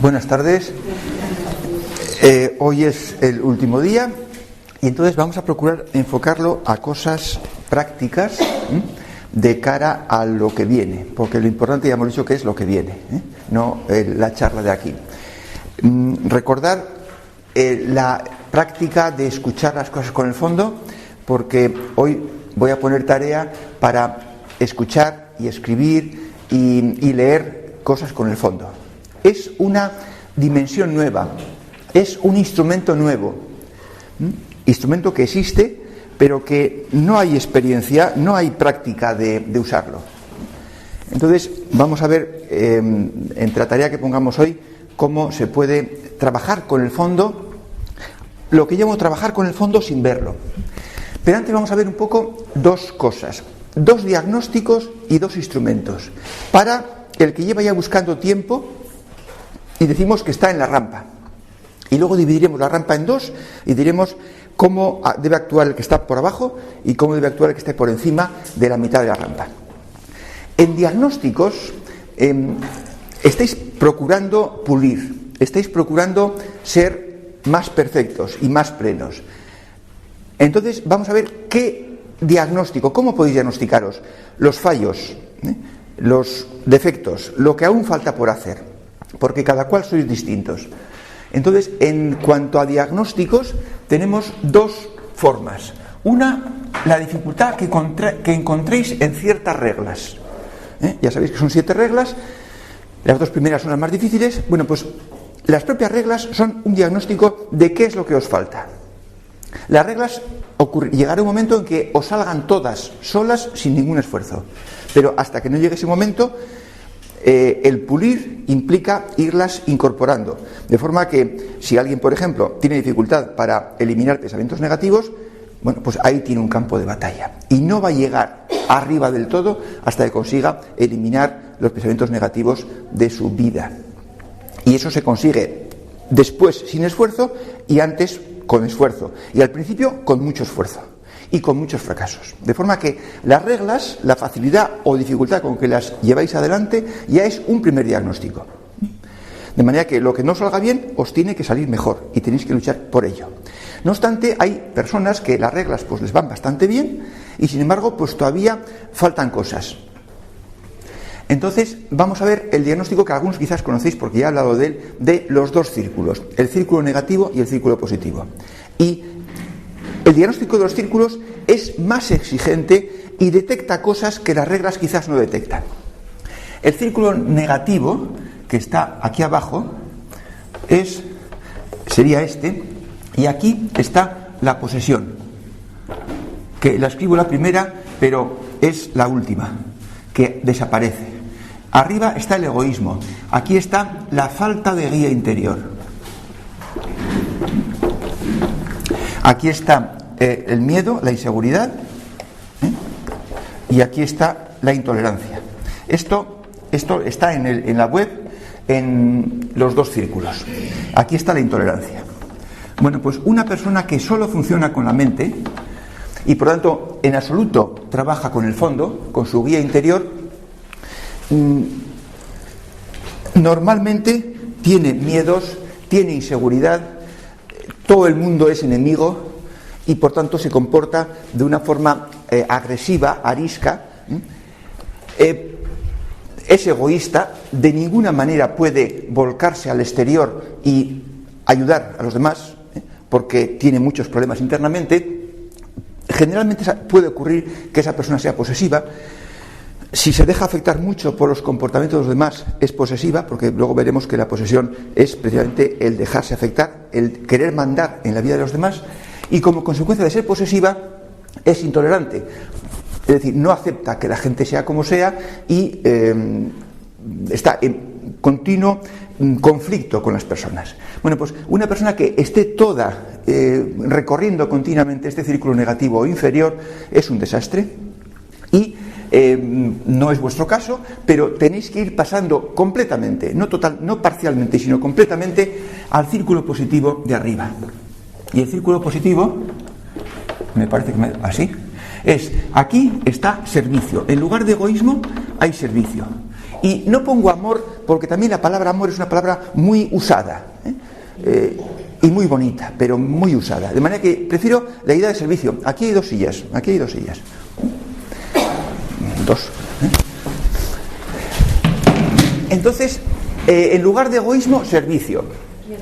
Buenas tardes. Hoy es el último día y entonces vamos a procurar enfocarlo a cosas prácticas de cara a lo que viene, porque lo importante ya hemos dicho que es lo que viene, no la charla de aquí. Recordar la práctica de escuchar las cosas con el fondo, porque hoy voy a poner tarea para escuchar y escribir y leer cosas con el fondo. Es una dimensión nueva, es un instrumento nuevo, instrumento que existe, pero que no hay experiencia, no hay práctica de usarlo. Entonces vamos a ver, entre la tarea que pongamos hoy, cómo se puede trabajar con el fondo, lo que llamo trabajar con el fondo sin verlo. Pero antes vamos a ver un poco dos cosas, dos diagnósticos y dos instrumentos, para el que lleva ya buscando tiempo y decimos que está en la rampa. Y luego dividiremos la rampa en dos y diremos cómo debe actuar el que está por abajo y cómo debe actuar el que esté por encima de la mitad de la rampa. En diagnósticos estáis procurando pulir, estáis procurando ser más perfectos y más plenos. Entonces vamos a ver qué diagnóstico, cómo podéis diagnosticaros los fallos, los defectos, lo que aún falta por hacer, porque cada cual sois distintos. Entonces, en cuanto a diagnósticos, tenemos dos formas. Una, la dificultad que encontréis en ciertas reglas. Ya sabéis que son 7 reglas, las dos primeras son las más difíciles. Bueno, pues las propias reglas son un diagnóstico de qué es lo que os falta. Las reglas llegará un momento en que os salgan todas solas sin ningún esfuerzo, pero hasta que no llegue ese momento, el pulir implica irlas incorporando, de forma que si alguien, por ejemplo, tiene dificultad para eliminar pensamientos negativos, bueno, pues ahí tiene un campo de batalla y no va a llegar arriba del todo hasta que consiga eliminar los pensamientos negativos de su vida. Y eso se consigue después sin esfuerzo y antes con esfuerzo, y al principio con mucho esfuerzo y con muchos fracasos. De forma que las reglas, la facilidad o dificultad con que las lleváis adelante ya es un primer diagnóstico. De manera que lo que no salga bien os tiene que salir mejor y tenéis que luchar por ello. No obstante, hay personas que las reglas pues les van bastante bien y sin embargo pues todavía faltan cosas. Entonces vamos a ver el diagnóstico que algunos quizás conocéis porque ya he hablado de él, de los dos círculos, el círculo negativo y el círculo positivo. Y el diagnóstico de los círculos es más exigente y detecta cosas que las reglas quizás no detectan. El círculo negativo, que está aquí abajo, sería este, y aquí está la posesión, que la escribo la primera, pero es la última, que desaparece. Arriba está el egoísmo, aquí está la falta de guía interior. Aquí está el miedo, la inseguridad, y aquí está la intolerancia. Esto está en la web, en los dos círculos. Aquí está la intolerancia. Bueno, pues una persona que solo funciona con la mente y por lo tanto en absoluto trabaja con el fondo, con su guía interior, normalmente tiene miedos, tiene inseguridad, todo el mundo es enemigo y por tanto se comporta de una forma agresiva, arisca, es egoísta, de ninguna manera puede volcarse al exterior y ayudar a los demás, porque tiene muchos problemas internamente. Generalmente puede ocurrir que esa persona sea posesiva. Si se deja afectar mucho por los comportamientos de los demás, es posesiva, porque luego veremos que la posesión es precisamente el dejarse afectar, el querer mandar en la vida de los demás, y como consecuencia de ser posesiva, es intolerante. Es decir, no acepta que la gente sea como sea y está en continuo conflicto con las personas. Bueno, pues una persona que esté toda recorriendo continuamente este círculo negativo o inferior es un desastre y no es vuestro caso, pero tenéis que ir pasando completamente, no parcialmente, sino completamente al círculo positivo de arriba. Y el círculo positivo, me parece que así, aquí está servicio. En lugar de egoísmo hay servicio. Y no pongo amor porque también la palabra amor es una palabra muy usada, y muy bonita, pero muy usada. De manera que prefiero la idea de servicio. Aquí hay dos sillas. Dos. Entonces, en lugar de egoísmo, servicio.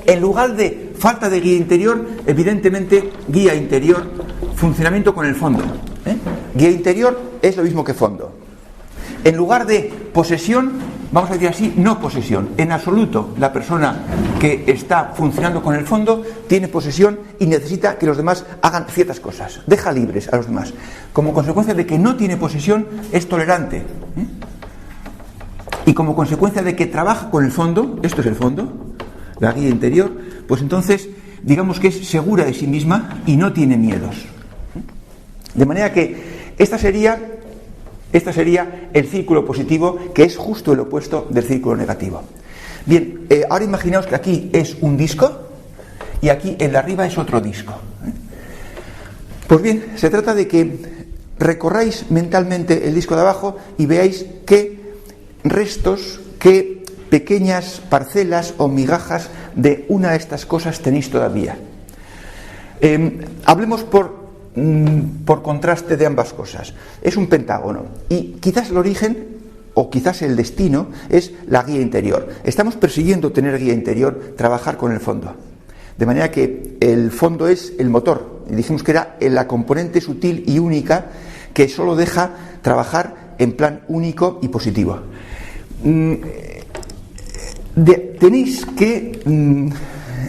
En lugar de falta de guía interior, evidentemente, guía interior, funcionamiento con el fondo. Guía interior es lo mismo que fondo. En lugar de posesión, vamos a decir así, no posesión. En absoluto, la persona que está funcionando con el fondo tiene posesión y necesita que los demás hagan ciertas cosas. Deja libres a los demás. Como consecuencia de que no tiene posesión, es tolerante. Y como consecuencia de que trabaja con el fondo, esto es el fondo, la guía interior, pues entonces, digamos que es segura de sí misma y no tiene miedos. De manera que esta sería el círculo positivo, que es justo el opuesto del círculo negativo. Bien, ahora imaginaos que aquí es un disco y aquí en la arriba es otro disco. Pues bien, se trata de que recorráis mentalmente el disco de abajo y veáis qué restos, qué pequeñas parcelas o migajas de una de estas cosas tenéis todavía. Hablemos por contraste de ambas cosas. Es un pentágono y quizás el origen o quizás el destino es la guía interior. Estamos persiguiendo tener guía interior, trabajar con el fondo, de manera que el fondo es el motor, y dijimos que era la componente sutil y única que solo deja trabajar en plan único y positivo. Tenéis que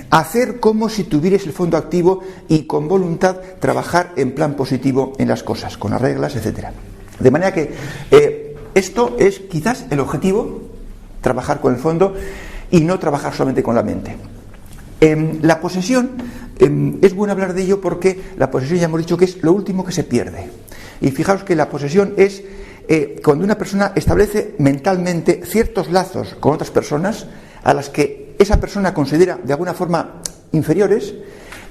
hacer como si tuvierais el fondo activo y con voluntad trabajar en plan positivo en las cosas, con las reglas, etc. De manera que esto es quizás el objetivo, trabajar con el fondo y no trabajar solamente con la mente. La posesión, es bueno hablar de ello porque la posesión ya hemos dicho que es lo último que se pierde. Y fijaos que la posesión es cuando una persona establece mentalmente ciertos lazos con otras personas a las que esa persona considera de alguna forma inferiores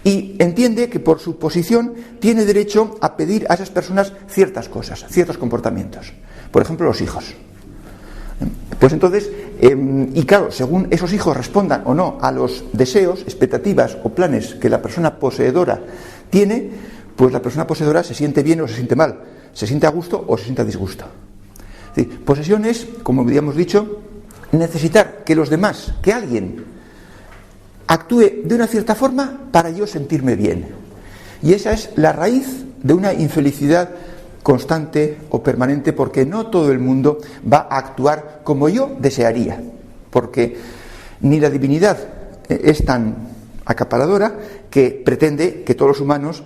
y entiende que por su posición tiene derecho a pedir a esas personas ciertas cosas, ciertos comportamientos. Por ejemplo, los hijos. Pues entonces, y claro, según esos hijos respondan o no a los deseos, expectativas o planes que la persona poseedora tiene, pues la persona poseedora se siente bien o se siente mal, se siente a gusto o se siente a disgusto. Es decir, posesión es, como habíamos dicho, necesitar que los demás, que alguien actúe de una cierta forma para yo sentirme bien. Y esa es la raíz de una infelicidad constante o permanente, porque no todo el mundo va a actuar como yo desearía, porque ni la divinidad es tan acaparadora que pretende que todos los humanos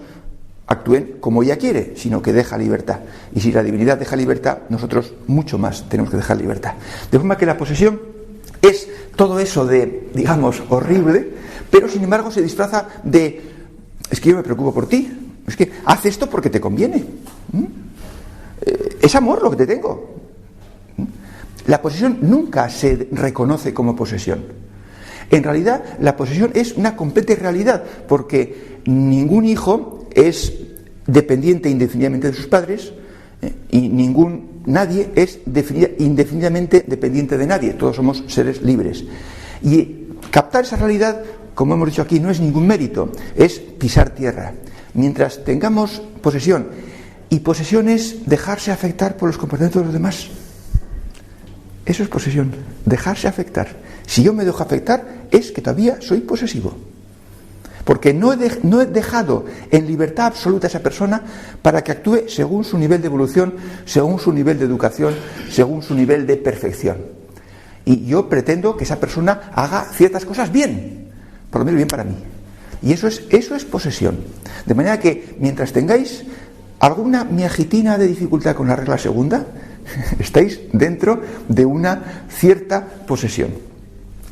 actúen como ella quiere, sino que deja libertad. Y si la divinidad deja libertad, nosotros mucho más tenemos que dejar libertad. De forma que la posesión es todo eso de, digamos, horrible, pero sin embargo se disfraza de: es que yo me preocupo por ti, es que haz esto porque te conviene. Es amor lo que te tengo. La posesión nunca se reconoce como posesión. En realidad, la posesión es una completa irrealidad, porque ningún hijo es dependiente indefinidamente de sus padres, y nadie es indefinidamente dependiente de nadie. Todos somos seres libres. Y captar esa realidad, como hemos dicho aquí, no es ningún mérito, es pisar tierra. Mientras tengamos posesión, y posesión es dejarse afectar por los comportamientos de los demás. Eso es posesión, dejarse afectar. Si yo me dejo afectar, es que todavía soy posesivo. Porque no he dejado en libertad absoluta a esa persona para que actúe según su nivel de evolución, según su nivel de educación, según su nivel de perfección. Y yo pretendo que esa persona haga ciertas cosas bien, por lo menos bien para mí. Y eso es posesión. De manera que mientras tengáis alguna miajitina de dificultad con la regla segunda, estáis dentro de una cierta posesión.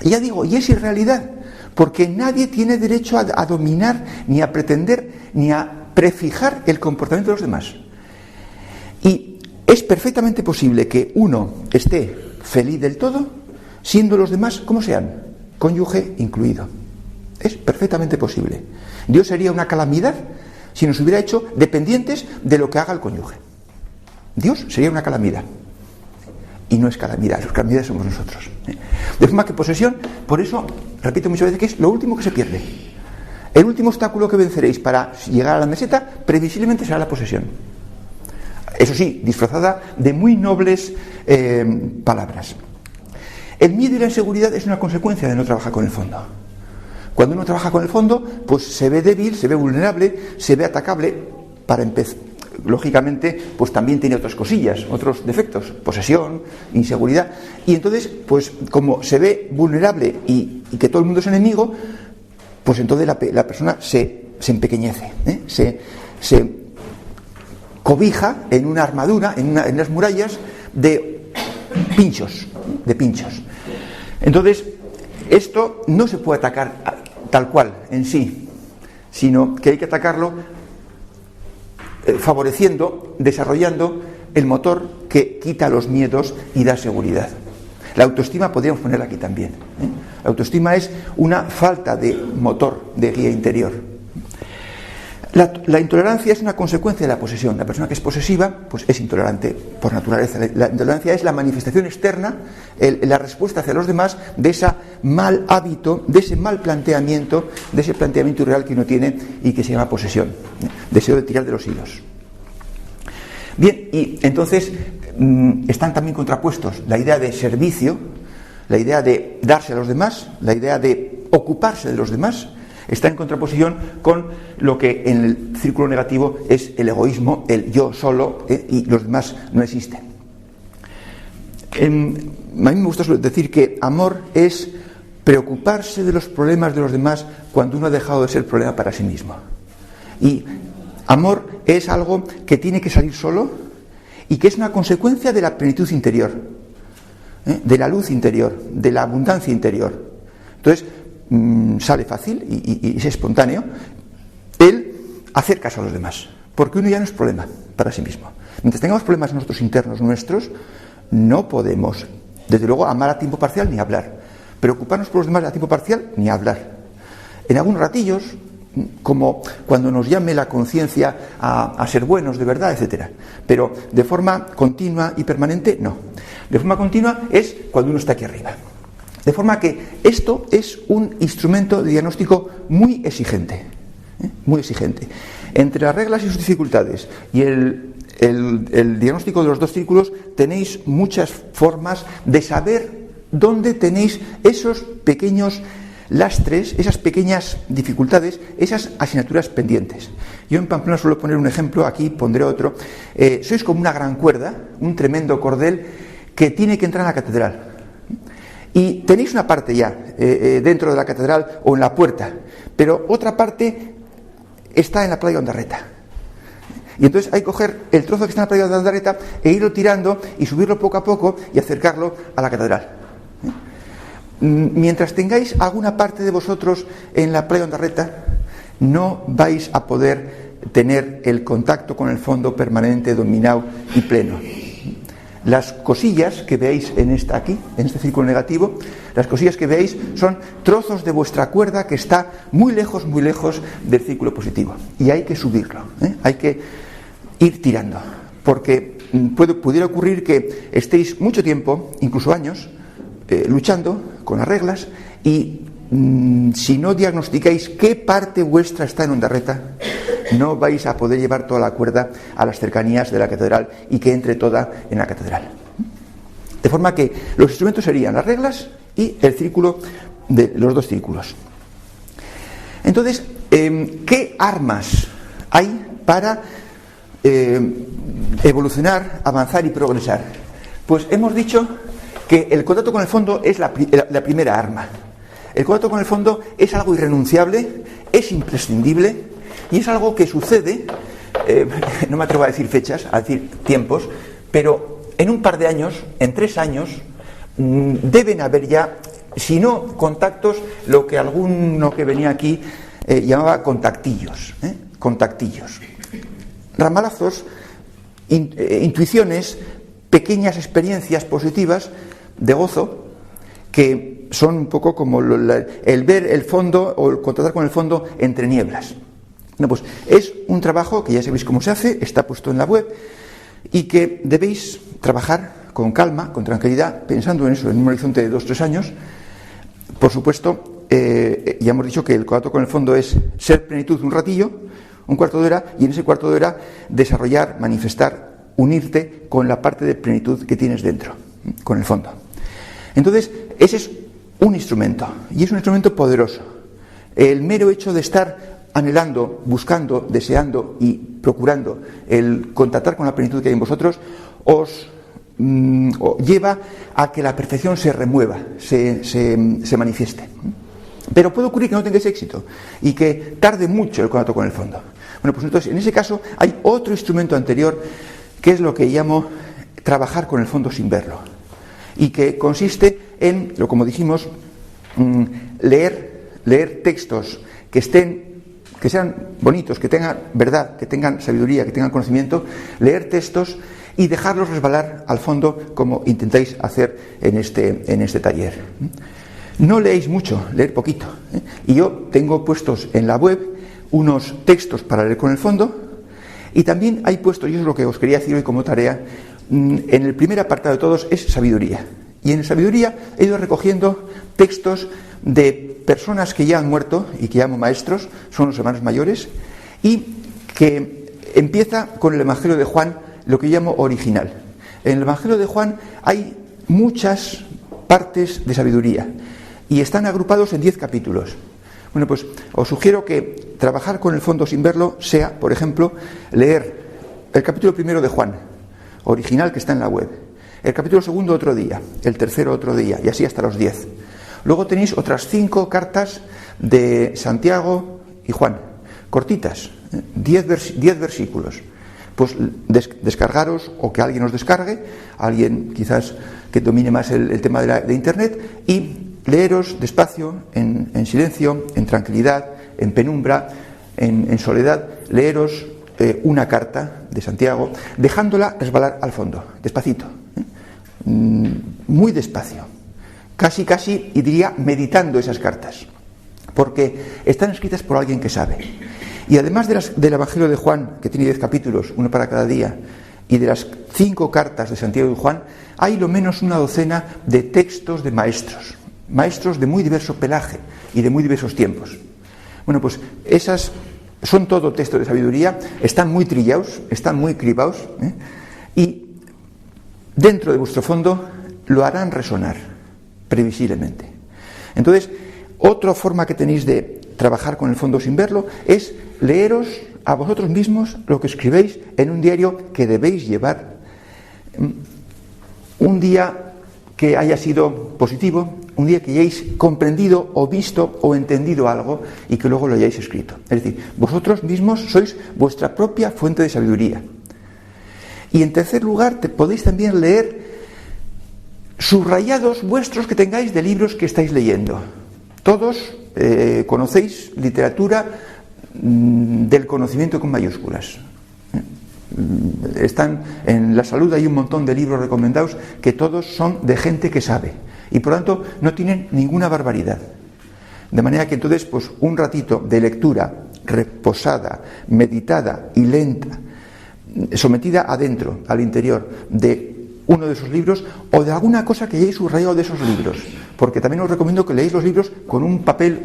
Y ya digo, y es irrealidad, porque nadie tiene derecho a dominar, ni a pretender, ni a prefijar el comportamiento de los demás. Y es perfectamente posible que uno esté feliz del todo, siendo los demás como sean, cónyuge incluido. Es perfectamente posible. Dios sería una calamidad si nos hubiera hecho dependientes de lo que haga el cónyuge. Dios sería una calamidad. y no es calamidad. Las calamidades somos nosotros. De forma que posesión, por eso, repito muchas veces, que es lo último que se pierde. El último obstáculo que venceréis para llegar a la meseta, previsiblemente será la posesión. Eso sí, disfrazada de muy nobles palabras. El miedo y la inseguridad es una consecuencia de no trabajar con el fondo. Cuando uno trabaja con el fondo, pues se ve débil, se ve vulnerable, se ve atacable. Para empezar, lógicamente, pues también tiene otras cosillas, otros defectos, posesión, inseguridad. Y entonces, pues como se ve vulnerable y que todo el mundo es enemigo, pues entonces la persona se empequeñece, se cobija en una armadura, en unas murallas de pinchos. Entonces, esto no se puede atacar tal cual en sí, sino que hay que atacarlo favoreciendo, desarrollando el motor que quita los miedos y da seguridad. La autoestima podríamos ponerla aquí también. La autoestima es una falta de motor, de guía interior. La intolerancia es una consecuencia de la posesión. La persona que es posesiva, pues es intolerante por naturaleza. La intolerancia es la manifestación externa, la respuesta hacia los demás de ese mal hábito, de ese mal planteamiento, de ese planteamiento irreal que uno tiene y que se llama posesión. Deseo de tirar de los hilos. Bien, y entonces están también contrapuestos la idea de servicio, la idea de darse a los demás, la idea de ocuparse de los demás. Está en contraposición con lo que en el círculo negativo es el egoísmo, el yo solo, y los demás no existen. A mí me gusta decir que amor es preocuparse de los problemas de los demás cuando uno ha dejado de ser problema para sí mismo. Y amor es algo que tiene que salir solo y que es una consecuencia de la plenitud interior, de la luz interior, de la abundancia interior. Entonces, sale fácil y es espontáneo el hacer caso a los demás, porque uno ya no es problema para sí mismo. Mientras tengamos problemas nosotros internos nuestros, no podemos, desde luego, amar a tiempo parcial ni hablar, preocuparnos por los demás a tiempo parcial ni hablar. En algunos ratillos, como cuando nos llame la conciencia a ser buenos de verdad, etcétera, pero de forma continua y permanente, no. De forma continua es cuando uno está aquí arriba. De forma que esto es un instrumento de diagnóstico muy exigente, muy exigente. Entre las reglas y sus dificultades y el diagnóstico de los dos círculos tenéis muchas formas de saber dónde tenéis esos pequeños lastres, esas pequeñas dificultades, esas asignaturas pendientes. Yo en Pamplona suelo poner un ejemplo, aquí pondré otro. Sois como una gran cuerda, un tremendo cordel que tiene que entrar en la catedral. Y tenéis una parte ya dentro de la catedral o en la puerta, pero otra parte está en la playa de Ondarreta. Y entonces hay que coger el trozo que está en la playa de Ondarreta e irlo tirando y subirlo poco a poco y acercarlo a la catedral. Mientras tengáis alguna parte de vosotros en la playa de Ondarreta, no vais a poder tener el contacto con el fondo permanente, dominado y pleno. Las cosillas que veáis en este círculo negativo, las cosillas que veáis son trozos de vuestra cuerda que está muy lejos del círculo positivo. Y hay que subirlo, hay que ir tirando. Porque pudiera ocurrir que estéis mucho tiempo, incluso años, luchando con las reglas y si no diagnosticáis qué parte vuestra está en Ondarreta, no vais a poder llevar toda la cuerda a las cercanías de la catedral y que entre toda en la catedral. De forma que los instrumentos serían las reglas y el círculo de los dos círculos. Entonces, ¿qué armas hay para evolucionar, avanzar y progresar? Pues hemos dicho que el contacto con el fondo es la primera arma. El contacto con el fondo es algo irrenunciable, es imprescindible y es algo que sucede, no me atrevo a decir fechas, a decir tiempos, pero en un par de años, en 3 años, deben haber ya, si no contactos, lo que alguno que venía aquí llamaba contactillos, ramalazos, intuiciones, pequeñas experiencias positivas de gozo que son un poco como el ver el fondo o el contactar con el fondo entre nieblas. No, pues es un trabajo que ya sabéis cómo se hace, está puesto en la web y que debéis trabajar con calma, con tranquilidad, pensando en eso, en un horizonte de 2-3 años. Por supuesto, ya hemos dicho que el contacto con el fondo es ser plenitud un ratillo, un cuarto de hora, y en ese cuarto de hora desarrollar, manifestar, unirte con la parte de plenitud que tienes dentro, con el fondo. Entonces, ese es un instrumento, y es un instrumento poderoso. El mero hecho de estar anhelando, buscando, deseando y procurando el contactar con la plenitud que hay en vosotros, os lleva a que la perfección se remueva, se manifieste. Pero puede ocurrir que no tengáis éxito y que tarde mucho el contacto con el fondo. Bueno, pues entonces, en ese caso, hay otro instrumento anterior que es lo que llamo trabajar con el fondo sin verlo, y que consiste en, como dijimos, leer textos que sean bonitos, que tengan verdad, que tengan sabiduría, que tengan conocimiento, leer textos y dejarlos resbalar al fondo, como intentáis hacer en este taller. No leéis mucho, leer poquito. Y yo tengo puestos en la web unos textos para leer con el fondo, y también hay puestos, y eso es lo que os quería decir hoy como tarea, en el primer apartado de todos es sabiduría. Y en sabiduría he ido recogiendo textos de personas que ya han muerto y que llamo maestros, son los hermanos mayores, y que empieza con el Evangelio de Juan, lo que yo llamo original. En el Evangelio de Juan hay muchas partes de sabiduría y están agrupados en 10 capítulos. Bueno, pues os sugiero que trabajar con el fondo sin verlo sea, por ejemplo, leer el capítulo primero de Juan, original, que está en la web, el capítulo segundo otro día, el tercero otro día, y así hasta los 10. Luego tenéis otras 5 cartas de Santiago y Juan, cortitas, 10 versículos. Pues descargaros, o que alguien os descargue, alguien quizás que domine más el tema de Internet, y leeros despacio, en silencio, en tranquilidad, en penumbra, en soledad, leeros una carta de Santiago, dejándola resbalar al fondo, despacito, muy despacio. Casi, y diría meditando esas cartas, porque están escritas por alguien que sabe. Y además del Evangelio de Juan, que tiene 10 capítulos, uno para cada día, y de las 5 cartas de Santiago y Juan, hay lo menos una docena de textos de maestros de muy diverso pelaje y de muy diversos tiempos. Bueno, pues esas son todo textos de sabiduría, están muy trillados, están muy cribados, y dentro de vuestro fondo lo harán resonar previsiblemente. Entonces, otra forma que tenéis de trabajar con el fondo sin verlo es leeros a vosotros mismos lo que escribéis en un diario que debéis llevar. Un día que haya sido positivo, un día que hayáis comprendido o visto o entendido algo y que luego lo hayáis escrito. Es decir, vosotros mismos sois vuestra propia fuente de sabiduría. Y en tercer lugar, podéis también leer subrayados vuestros que tengáis de libros que estáis leyendo. Todos conocéis literatura del conocimiento con mayúsculas. Están en la salud, hay un montón de libros recomendados que todos son de gente que sabe y por lo tanto no tienen ninguna barbaridad. De manera que entonces, pues un ratito de lectura reposada, meditada y lenta, sometida adentro, al interior de uno de esos libros o de alguna cosa que hayáis subrayado de esos libros, porque también os recomiendo que leáis los libros con un papel,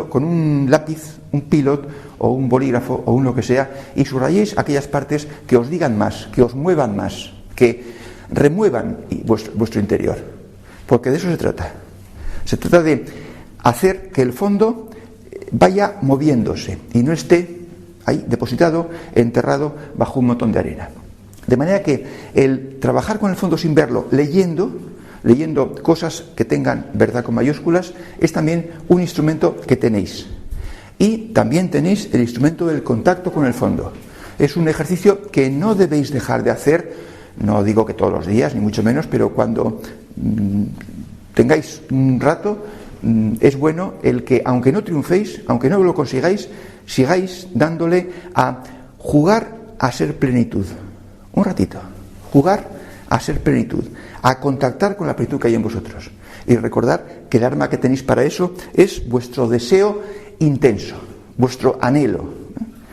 con un lápiz, un pilot o un bolígrafo o un lo que sea, y subrayéis aquellas partes que os digan más, que os muevan más, que remuevan vuestro interior, porque de eso se trata. Se trata de hacer que el fondo vaya moviéndose y no esté ahí depositado, enterrado bajo un montón de arena. De manera que el trabajar con el fondo sin verlo, leyendo cosas que tengan verdad con mayúsculas, es también un instrumento que tenéis. Y también tenéis el instrumento del contacto con el fondo. Es un ejercicio que no debéis dejar de hacer, no digo que todos los días, ni mucho menos, pero cuando tengáis un rato, es bueno el que, aunque no triunféis, aunque no lo consigáis, sigáis dándole a jugar a ser plenitud. Un ratito, jugar a ser plenitud, a contactar con la plenitud que hay en vosotros. Y recordar que el arma que tenéis para eso es vuestro deseo intenso, vuestro anhelo,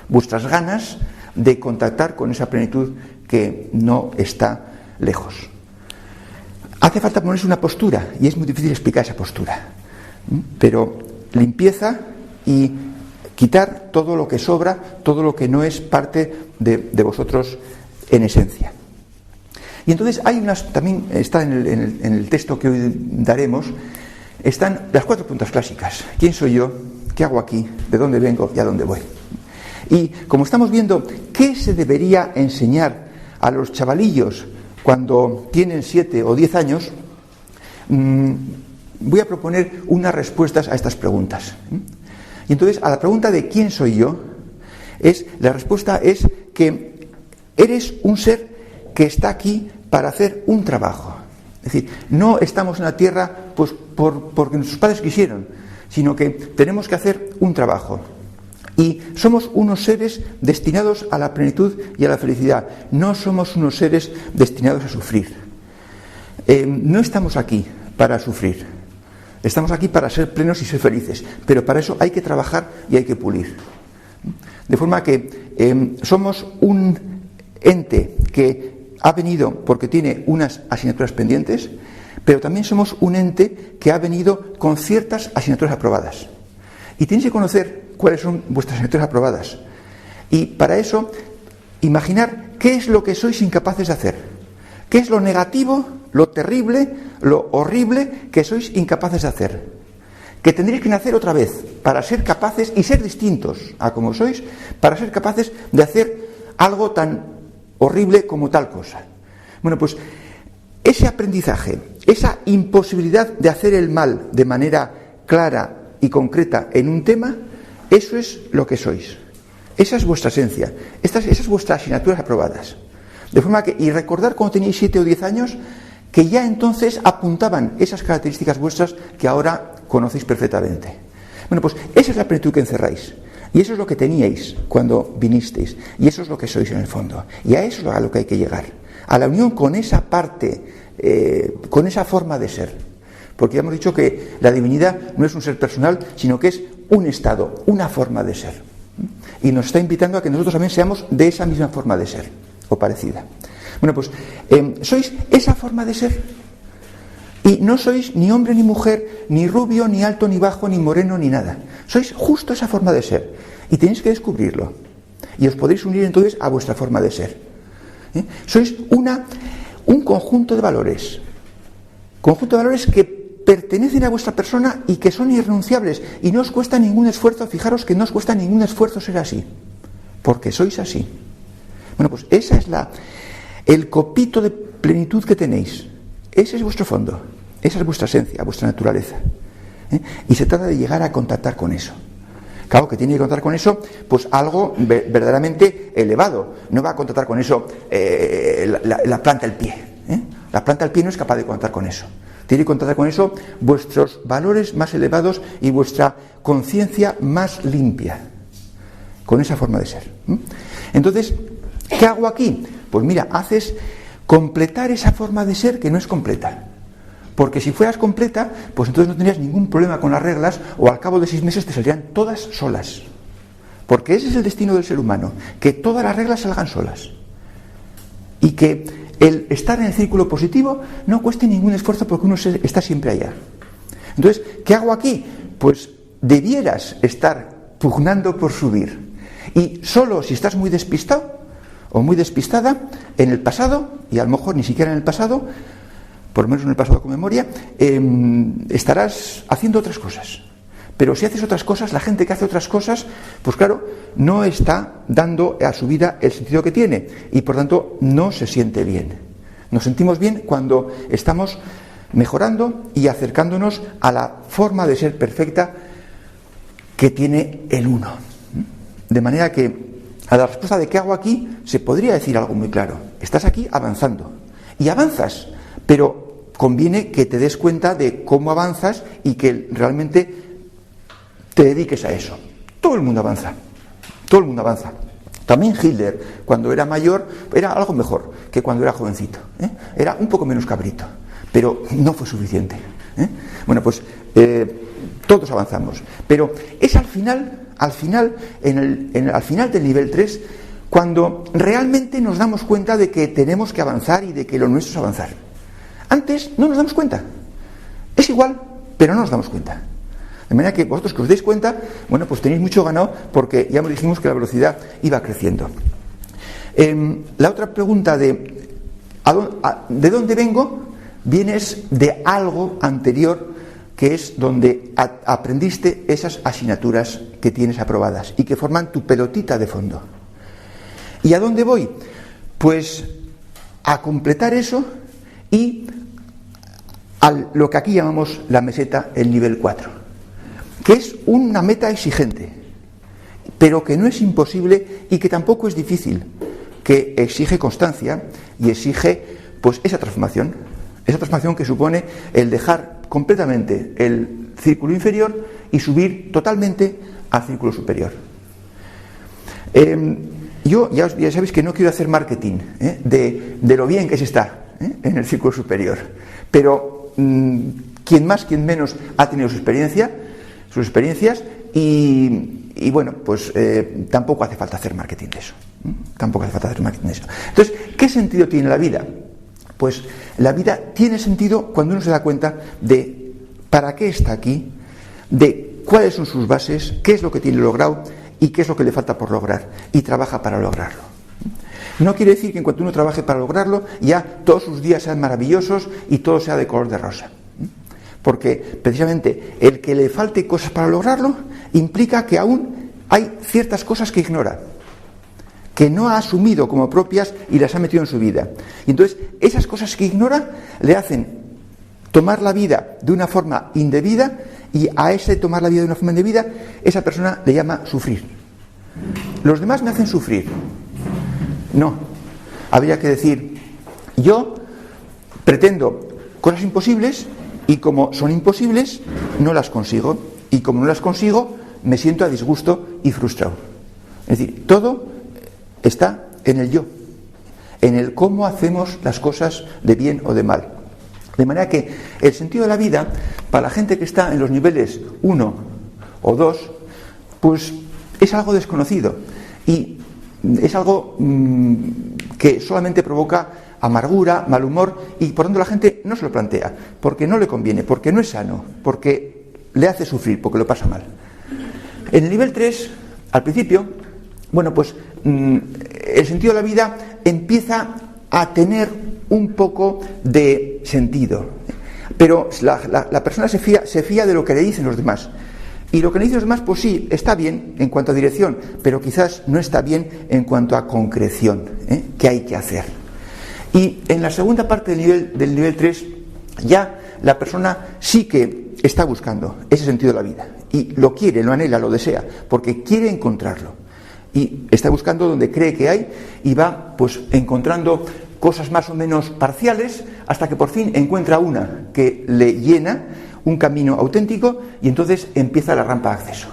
vuestras ganas de contactar con esa plenitud que no está lejos. Hace falta ponerse una postura, y es muy difícil explicar esa postura. Pero limpieza y quitar todo lo que sobra, todo lo que no es parte de vosotros en esencia. Y entonces hay también está en el texto que hoy daremos, están las 4 preguntas clásicas. ¿Quién soy yo? ¿Qué hago aquí? ¿De dónde vengo? ¿Y a dónde voy? Y como estamos viendo, ¿qué se debería enseñar a los chavalillos cuando tienen 7 o 10 años? Voy a proponer unas respuestas a estas preguntas. Y entonces, a la pregunta de ¿quién soy yo? La respuesta es que eres un ser que está aquí para hacer un trabajo. Es decir, no estamos en la tierra pues porque nuestros padres quisieron, sino que tenemos que hacer un trabajo. Y somos unos seres destinados a la plenitud y a la felicidad. No somos unos seres destinados a sufrir. No estamos aquí para sufrir. Estamos aquí para ser plenos y ser felices. Pero para eso hay que trabajar y hay que pulir. De forma que somos un ente que ha venido porque tiene unas asignaturas pendientes, pero también somos un ente que ha venido con ciertas asignaturas aprobadas. Y tenéis que conocer cuáles son vuestras asignaturas aprobadas. Y para eso, imaginar qué es lo que sois incapaces de hacer. ¿Qué es lo negativo, lo terrible, lo horrible que sois incapaces de hacer? Que tendréis que nacer otra vez para ser capaces y ser distintos a como sois, para ser capaces de hacer algo tan horrible como tal cosa. Bueno, pues ese aprendizaje, esa imposibilidad de hacer el mal de manera clara y concreta en un tema, eso es lo que sois. Esa es vuestra esencia. Esas vuestras asignaturas aprobadas. De forma que, y recordar cuando teníais 7 o 10 años, que ya entonces apuntaban esas características vuestras que ahora conocéis perfectamente. Bueno, pues esa es la plenitud que encerráis. Y eso es lo que teníais cuando vinisteis. Y eso es lo que sois en el fondo. Y a eso es a lo que hay que llegar. A la unión con esa parte, con esa forma de ser. Porque ya hemos dicho que la divinidad no es un ser personal, sino que es un estado, una forma de ser. Y nos está invitando a que nosotros también seamos de esa misma forma de ser, o parecida. Bueno, pues sois esa forma de ser. Y no sois ni hombre ni mujer, ni rubio, ni alto, ni bajo, ni moreno, ni nada. Sois justo esa forma de ser. Y tenéis que descubrirlo. Y os podéis unir entonces a vuestra forma de ser. Sois un conjunto de valores. Conjunto de valores que pertenecen a vuestra persona y que son irrenunciables. Y no os cuesta ningún esfuerzo. Fijaros que no os cuesta ningún esfuerzo ser así. Porque sois así. Bueno, pues esa es el copito de plenitud que tenéis. Ese es vuestro fondo, esa es vuestra esencia, vuestra naturaleza. Y se trata de llegar a contactar con eso. Claro que tiene que contactar con eso, pues algo verdaderamente elevado. No va a contactar con eso la planta del pie. La planta del pie no es capaz de contactar con eso. Tiene que contactar con eso vuestros valores más elevados y vuestra conciencia más limpia. Con esa forma de ser. Entonces, ¿qué hago aquí? Pues mira, haces completar esa forma de ser que no es completa. Porque si fueras completa, pues entonces no tendrías ningún problema con las reglas, o al cabo de 6 meses te saldrían todas solas. Porque ese es el destino del ser humano, que todas las reglas salgan solas. Y que el estar en el círculo positivo no cueste ningún esfuerzo porque uno está siempre allá. Entonces, ¿qué hago aquí? Pues debieras estar pugnando por subir. Y solo si estás muy despistado o muy despistada en el pasado, y a lo mejor ni siquiera en el pasado, por lo menos en el pasado con memoria, estarás haciendo otras cosas. Pero si haces otras cosas, la gente que hace otras cosas, pues claro, no está dando a su vida el sentido que tiene, y por tanto no se siente bien. Nos sentimos bien cuando estamos mejorando y acercándonos a la forma de ser perfecta que tiene el uno. De manera que a la respuesta de ¿qué hago aquí? Se podría decir algo muy claro. Estás aquí avanzando. Y avanzas, pero conviene que te des cuenta de cómo avanzas y que realmente te dediques a eso. Todo el mundo avanza. Todo el mundo avanza. También Hitler, cuando era mayor, era algo mejor que cuando era jovencito. Era un poco menos cabrito, pero no fue suficiente. Bueno, pues todos avanzamos. Pero es al final del nivel 3, cuando realmente nos damos cuenta de que tenemos que avanzar y de que lo nuestro es avanzar. Antes no nos damos cuenta. Es igual, pero no nos damos cuenta. De manera que vosotros que os deis cuenta, bueno, pues tenéis mucho ganado porque ya dijimos que la velocidad iba creciendo. La otra pregunta de dónde vengo, vienes de algo anterior, que es donde aprendiste esas asignaturas que tienes aprobadas y que forman tu pelotita de fondo. ¿Y a dónde voy? Pues a completar eso y a lo que aquí llamamos la meseta, el nivel 4, que es una meta exigente, pero que no es imposible y que tampoco es difícil, que exige constancia y exige pues esa transformación que supone el dejar completamente el círculo inferior y subir totalmente al círculo superior. Yo ya sabéis que no quiero hacer marketing de lo bien que se está en el círculo superior, pero quien más, quien menos ha tenido sus experiencias y bueno, pues tampoco hace falta hacer marketing de eso. Entonces, ¿qué sentido tiene la vida? Pues la vida tiene sentido cuando uno se da cuenta de para qué está aquí, de cuáles son sus bases, qué es lo que tiene logrado y qué es lo que le falta por lograr, y trabaja para lograrlo. No quiere decir que en cuanto uno trabaje para lograrlo, ya todos sus días sean maravillosos y todo sea de color de rosa. Porque precisamente el que le falte cosas para lograrlo implica que aún hay ciertas cosas que ignora, que no ha asumido como propias y las ha metido en su vida. Y entonces esas cosas que ignora le hacen tomar la vida de una forma indebida, y a ese tomar la vida de una forma indebida, esa persona le llama sufrir. Los demás me hacen sufrir. No, habría que decir, yo pretendo cosas imposibles y como son imposibles no las consigo, y como no las consigo me siento a disgusto y frustrado. Es decir, todo está en el yo, en el cómo hacemos las cosas de bien o de mal. De manera que el sentido de la vida, para la gente que está en los niveles 1 o 2, pues es algo desconocido y es algo que solamente provoca amargura, mal humor, y por tanto la gente no se lo plantea, porque no le conviene, porque no es sano, porque le hace sufrir, porque lo pasa mal. En el nivel 3, al principio, bueno, pues el sentido de la vida empieza a tener un poco de sentido, pero la persona se fía de lo que le dicen los demás, y lo que le dicen los demás, pues sí, está bien en cuanto a dirección, pero quizás no está bien en cuanto a concreción, que hay que hacer. Y en la segunda parte del nivel 3, ya la persona sí que está buscando ese sentido de la vida, y lo quiere, lo anhela, lo desea, porque quiere encontrarlo, y está buscando donde cree que hay, y va pues encontrando cosas más o menos parciales hasta que por fin encuentra una que le llena, un camino auténtico, y entonces empieza la rampa de acceso.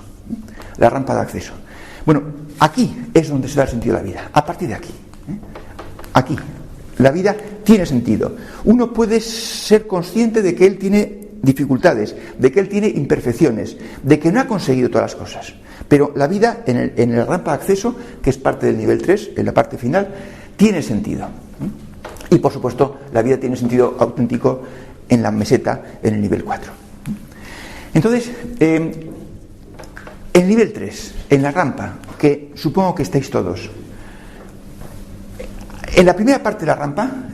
La rampa de acceso. Bueno, aquí es donde se da el sentido de la vida, a partir de aquí. Aquí. La vida tiene sentido. Uno puede ser consciente de que él tiene dificultades, de que él tiene imperfecciones, de que no ha conseguido todas las cosas. Pero la vida en la rampa de acceso, que es parte del nivel 3, en la parte final, tiene sentido. Y por supuesto, la vida tiene sentido auténtico en la meseta, en el nivel 4. Entonces, el nivel 3, en la rampa, que supongo que estáis todos. En la primera parte de la rampa,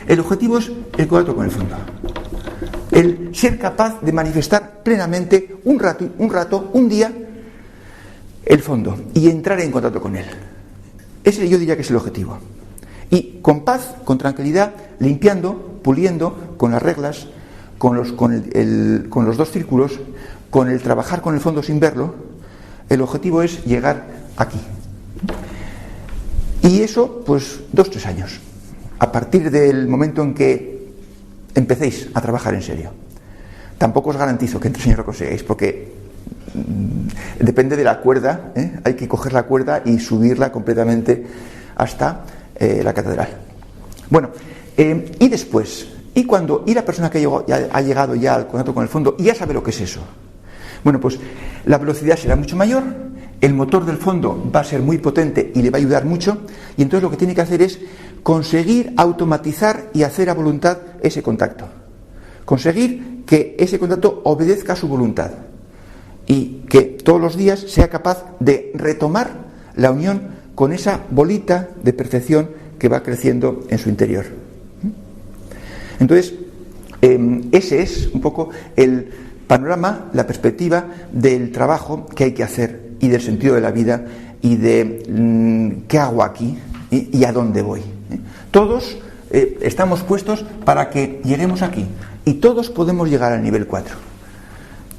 el objetivo es el contacto con el fondo. El ser capaz de manifestar plenamente un rato, un día, el fondo y entrar en contacto con él. Ese yo diría que es el objetivo. Y con paz, con tranquilidad, limpiando, puliendo, con las reglas, con los dos círculos, con el trabajar con el fondo sin verlo, el objetivo es llegar aquí. Y eso, pues, 2-3 años. A partir del momento en que empecéis a trabajar en serio. Tampoco os garantizo que en 3 años lo consigáis, porque depende de la cuerda, hay que coger la cuerda y subirla completamente hasta la catedral. Bueno, y después, y la persona que ha llegado ya al contacto con el fondo y ya sabe lo que es eso. Bueno, pues la velocidad será mucho mayor, el motor del fondo va a ser muy potente y le va a ayudar mucho, y entonces lo que tiene que hacer es conseguir automatizar y hacer a voluntad ese contacto. Conseguir que ese contacto obedezca a su voluntad y que todos los días sea capaz de retomar la unión con esa bolita de perfección que va creciendo en su interior. Entonces, ese es un poco el panorama, la perspectiva del trabajo que hay que hacer y del sentido de la vida y de qué hago aquí y a dónde voy. Todos estamos puestos para que lleguemos aquí y todos podemos llegar al nivel 4.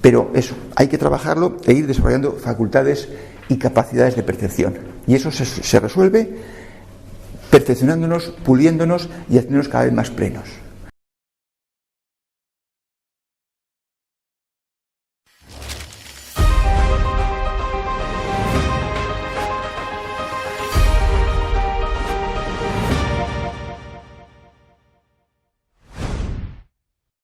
Pero eso, hay que trabajarlo e ir desarrollando facultades y capacidades de percepción. Y eso se resuelve perfeccionándonos, puliéndonos y haciéndonos cada vez más plenos.